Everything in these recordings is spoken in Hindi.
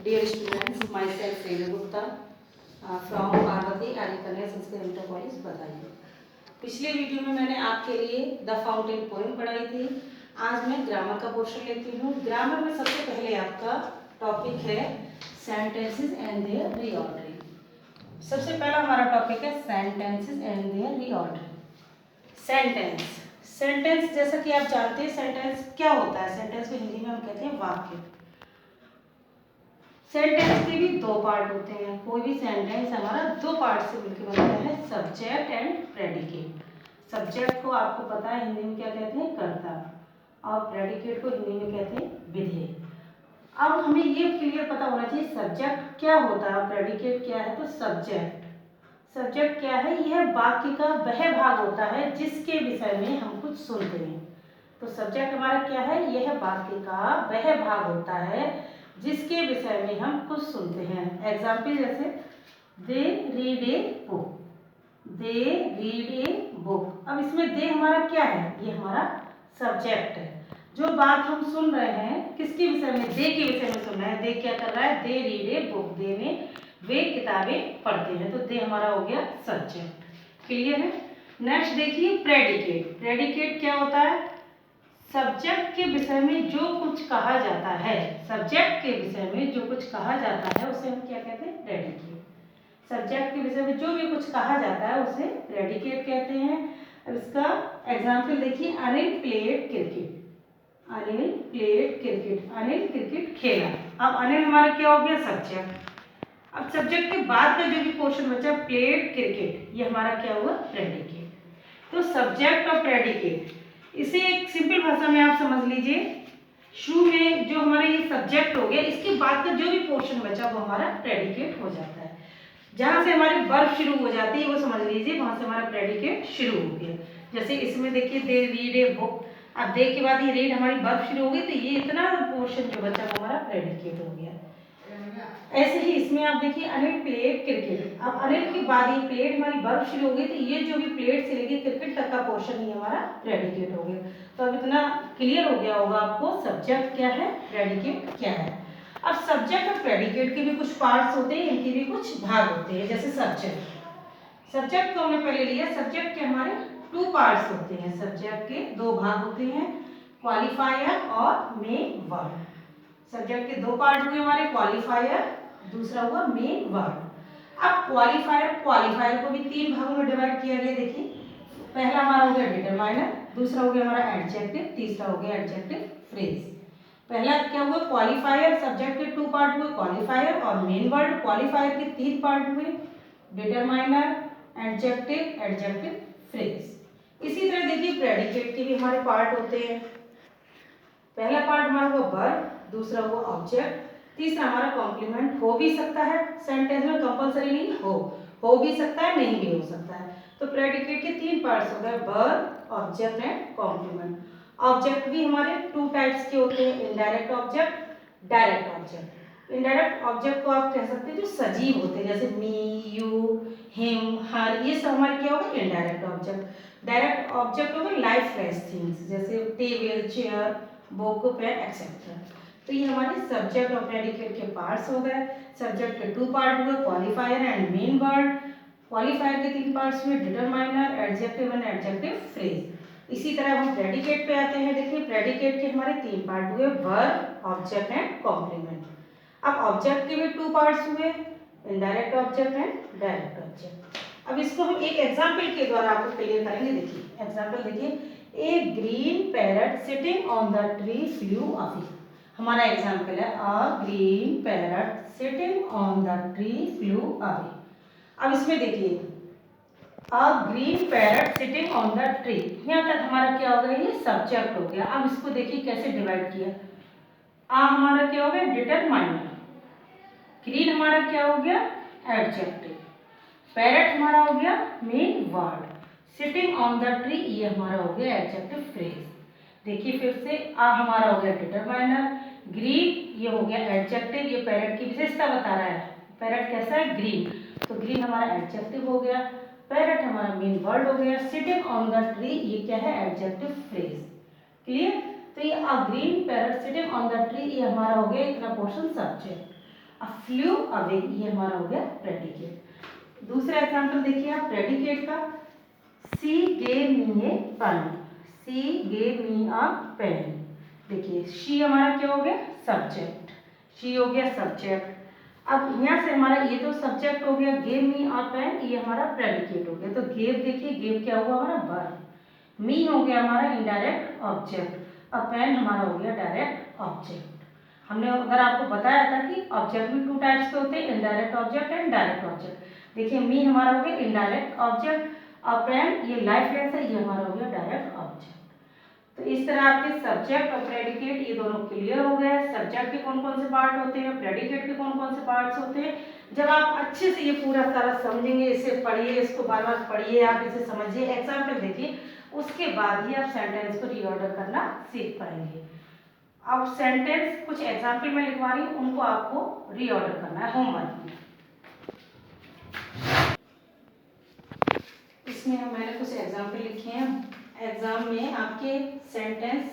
Dear students, myself Renu Gupta from Parvati आर्य कन्या संस्कृत इंटर कॉलेज बदायूं। पिछले वीडियो में मैंने आपके लिए द फाउंटेन पोएम पढ़ाई थी। आज मैं ग्रामर का पोर्शन लेती हूँ। ग्रामर में सबसे पहले आपका टॉपिक है सेंटेंसेस एंड देयर रीऑर्डरिंग। सबसे पहला हमारा टॉपिक है sentences and their reordering. Sentence जैसा कि आप जानते हैं सेंटेंस क्या होता है। सेंटेंस को हिंदी में हम कहते हैं वाक्य। सेंटेंस के भी दो पार्ट होते हैं। कोई भी सेंटेंस हमारा दो पार्ट से मिलकर बनता है, सब्जेक्ट एंड प्रेडिकेट। सब्जेक्ट को आपको पता है हिंदी में क्या कहते हैं, कर्ता, और प्रेडिकेट को हिंदी में कहते हैं विधेय। अब हमें ये क्लियर पता होना चाहिए सब्जेक्ट क्या होता है और प्रेडिकेट क्या है। तो सब्जेक्ट क्या है, यह वाक्य का वह भाग होता है जिसके विषय में हम कुछ सुनते हैं। तो सब्जेक्ट हमारा क्या है, यह वाक्य का वह भाग होता है जिसके विषय में हम कुछ सुनते हैं। एग्जाम्पल जैसे they read a book, they read a book. अब इसमें दे हमारा क्या है, ये हमारा सब्जेक्ट है। जो बात हम सुन रहे हैं किसके विषय में, दे के विषय में सुन रहे हैं। दे क्या कर रहा है, दे रीड ए बुक, दे में वे किताबें पढ़ते हैं। तो दे हमारा हो गया सब्जेक्ट। क्लियर है। नेक्स्ट देखिए प्रेडिकेट। प्रेडिकेट क्या होता है, सब्जेक्ट के विषय में जो कुछ कहा जाता है, सब्जेक्ट के विषय में जो कुछ कहा जाता है उसे हम क्या कहते हैं, प्रेडिकेट। सब्जेक्ट के विषय में जो भी कुछ कहा जाता है उसे प्रेडिकेट कहते हैं। अब इसका एग्जाम्पल देखिए, Anil played cricket, Anil played cricket, Anil cricket खेला। अब अनिल हमारा क्या हो गया, सब्जेक्ट। अब सब्जेक्ट के बाद का जो भी पोर्शन बचा प्लेड क्रिकेट, ये हमारा क्या हुआ, प्रेडिकेट। तो सब्जेक्ट और प्रेडिकेट, इसे एक सिंपल भाषा में आप समझ लीजिए। शुरू में जो हमारा ये सब्जेक्ट हो गया, इसके बाद का जो भी पोर्शन बचा वो हमारा प्रेडिकेट हो जाता है। जहां से हमारी वर्ब शुरू हो जाती है वो समझ लीजिए वहां से हमारा प्रेडिकेट शुरू हो गया। जैसे इसमें देखिए दे रीड ए बुक, अब दे के बाद ये रीड हमारी वर्ब शुरू हो गई, तो ये इतना पोर्शन जो बचा वो हमारा प्रेडिकेट हो गया। ऐसे ही इसमें आप देखिए अनिल प्लेड क्रिकेट। अब अनिल के बाद ये प्लेड हमारी वर्ब शुरू हो गई, तो ये जो भी प्लेड से लेके क्रिकेट तक का पोर्शन ही हमारा प्रेडिकेट हो गया। तो अब इतना क्लियर हो गया होगा आपको सब्जेक्ट क्या है, प्रेडिकेट क्या है। अब सब्जेक्ट और प्रेडिकेट के भी कुछ पार्ट्स होते हैं, इनके भी कुछ भाग होते हैं। जैसे सब्जेक्ट को हमने पहले लिया, सब्जेक्ट के हमारे टू पार्ट्स होते हैं। सब्जेक्ट के दो भाग होते हैं, क्वालिफायर और मेन वर्ड। सब्जेक्ट के दो पार्ट हुए हमारे, क्वालिफायर, दूसरा हुआ मेन वर्ड। अब क्वालिफायर को भी तीन भागों में डिवाइड किया गया। देखिए पहला हमारा हो गया डिटरमाइनर, दूसरा हो गया हमारा एडजेक्टिव, तीसरा हो गया एडजेक्टिव फ्रेज। पहला क्या हुआ, क्वालिफायर। सब्जेक्ट के टू पार्ट हुए, क्वालिफायर और मेन वर्ड। क्वालिफायर के तीन पार्ट हुए, डिटरमाइनर, एडजेक्टिव, एडजेक्टिव फ्रेज। इसी तरह देखिए प्रेडिकेट के भी हमारे पार्ट होते हैं। पहला पार्ट हमारा हुआ वर्ब, दूसरा हुआ ऑब्जेक्ट, तीसरा हमारा कॉम्प्लीमेंट। हो भी सकता है सेंटेंस में, कंपलसरी नहीं, हो भी सकता है, नहीं भी हो सकता है। तो प्रेडिकेट के तीन पार्ट्स हो गए, verb, object and complement. Object भी हमारे टू टाइप्स के होते हैं, indirect object, direct object. Indirect object को आप कह सकते हैं जो सजीव होते हैं, जैसे मी, यू, हिम, हर, ये सब हमारे क्या होगा, इनडायरेक्ट ऑब्जेक्ट। डायरेक्ट ऑब्जेक्ट हो गए लाइफलेस थिंग्स, जैसे table, chair, book, pen etcetera. तो ये हमारे सब्जेक्ट और प्रेडिकेट के पार्ट्स हो गए। सब्जेक्ट के टू पार्ट हुए, qualifier and main word. Qualifier के तीन पार्ट्स हुए, determiner, adjective and adjective phrase. इसी तरह हम प्रेडिकेट पे आते हैं। देखिए प्रेडिकेट के हमारे तीन पार्ट हुए, वर्ब, ऑब्जेक्ट एंड कॉम्प्लीमेंट। अब ऑब्जेक्ट के भी टू पार्ट्स हुए, indirect object and direct object. अब इसको हम एक एग्जाम्पल के द्वारा आपको क्लियर करेंगे। देखिए एग्जाम्पल देखिए, a green parrot sitting on the tree flew away. हमारा एग्जाम्पल है, a green parrot sitting on the tree flew away. अब इसमें देखिए a green parrot sitting on the tree, यहाँ तक हमारा क्या हो गया, ये सब्जेक्ट हो गया। अब इसको देखिए कैसे डिवाइड किया। आ हमारा क्या हो गया, डिटरमाइनर, ग्रीन हमारा क्या हो गया, एडजेक्टिव, पैरट हमारा हो गया main word, sitting on the tree ये हमारा हो गया एडजेक्टिव फ्रेज। देखिए फिर से, आ हमारा हो गया डिटरमाइनर, ग्रीन ये हो गया एडजेक्टिव, ये पैरट की विशेषता बता रहा है, पैरट कैसा है, ग्रीन, तो ग्रीन हमारा एडजेक्टिव हो गया, पैरट हमारा मेन वर्ड हो गया, सिटिंग ऑन द ट्री ये क्या है, एडजेक्टिव फ्रेज। क्लियर। तो ये a green parrot sitting on the tree ये हमारा हो गया इतना पोर्शन सब्जेक्ट। फ्लू अवे, ये हमारा हो गया प्रेडिकेट। दूसरा एग्जांपल देखिए आप प्रेडिकेट का, she gave me a pen, she gave me a pen. देखिए शी हमारा क्या हो गया सब्जेक्ट, शी हो गया सब्जेक्ट। अब यहाँ से हमारा ये तो सब्जेक्ट हो गया, गेव मी अ पेन ये हमारा प्रेडिकेट हो गया। तो गेव देखिए गेव क्या हुआ हमारा वर्ब, मी हो गया हमारा इनडायरेक्ट ऑब्जेक्ट, अब पेन हमारा हो गया डायरेक्ट ऑब्जेक्ट। हमने अगर आपको बताया था कि ऑब्जेक्ट भी 2 टाइप्स के होते हैं, indirect object and direct object. देखिए मी हमारा हो गया इनडायरेक्ट ऑब्जेक्ट, और पेन ये लाइफलेस है, ये हमारा हो गया डायरेक्ट ऑब्जेक्ट। तो इस तरह आपके सब्जेक्ट और प्रेडिकेट ये दोनों क्लियर हो गए। सब्जेक्ट के कौन कौन से पार्ट होते हैं, प्रेडिकेट के कौन कौन से पार्ट्स होते हैं। जब आप अच्छे से ये पूरा सारा समझेंगे, इसे पढ़िए, इसको बार बार पढ़िए, आप इसे समझिए, एग्जाम्पल देखिए, उसके बाद ही आप सेंटेंस को रीऑर्डर करना सीख पाएंगे। अब सेंटेंस कुछ एग्जाम्पल में लिखवा रही हूँ, उनको आपको रीऑर्डर करना है होमवर्क में। इसमें मैंने कुछ एग्जाम्पल लिखे हैं, एग्जाम में आपके सेंटेंस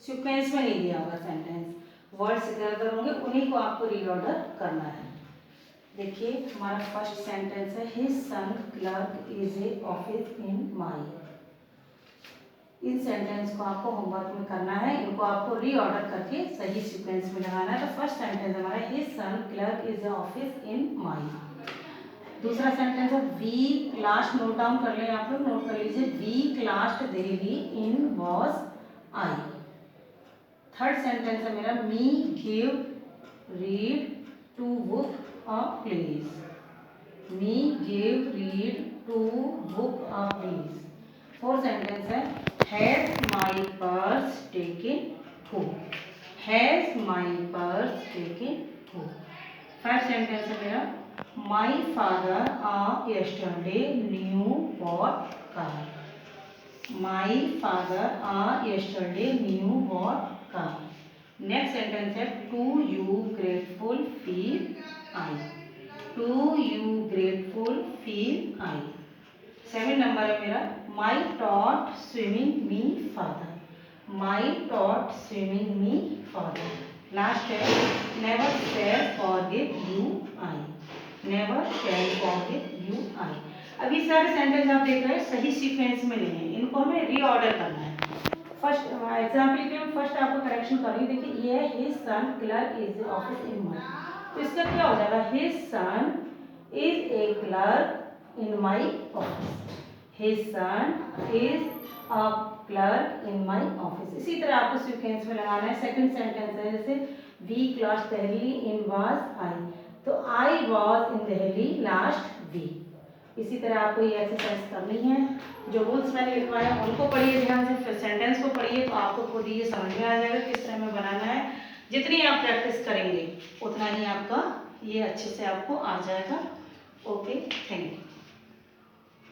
सीक्वेंस में नहीं दिया होगा, सेंटेंस वर्ड्स इधर उधर होंगे, उन्हीं को आपको रीऑर्डर करना है। देखिए हमारा फर्स्ट सेंटेंस है, his son clerk is a office in my. In sentence को आपको होमवर्क में करना है, इनको आपको रीऑर्डर करके सही सीक्वेंस में लगाना है। तो फर्स्ट सेंटेंस हमारा, his son clerk is a office in my. दूसरा सेंटेंस है, वी लास्ट, नोट डाउन कर लें आप लोग, नोट कर लीजिए, we last Delhi in was I. Third sentence है मेरा, me give read to book a place, me give read to book a place. Fourth sentence है, has my purse taken who, has my purse taken who. First sentence है मेरा, My father yesterday knew what car. My father yesterday knew what car. Next sentence है, to you grateful feel I. To you grateful feel I. 7 number है मेरा, My taught swimming me father. My taught swimming me father. लास्ट है, never shall forget you I. Never shall forget you I. अभी सारे सेंटेंस आप देख रहे हैं सही सीक्वेंस में नहीं है, इनको हमें रीऑर्डर करना है। फर्स्ट एग्जाम्पल के फर्स्ट आपको करेक्शन कर रही, देखिए ये his son clerk is office in my, तो इसका क्या हो जाएगा, his son is a clerk in my office, his son is a clerk in my office. इसी तरह आपको सीक्वेंस में लगाना है। सेकंड सेंटेंस है जैसे, we class Delhi in was I, तो I was in Delhi last week. इसी तरह आपको ये एक्सरसाइज करनी है। जो रूल्स मैंने लिखवाया उनको पढ़िए ध्यान से, फिर सेंटेंस को पढ़िए, तो आपको खुद ही ये समझ में आ जाएगा किस तरह में बनाना है। जितनी आप प्रैक्टिस करेंगे उतना ही आपका ये अच्छे से आपको आ जाएगा। Okay, thank you.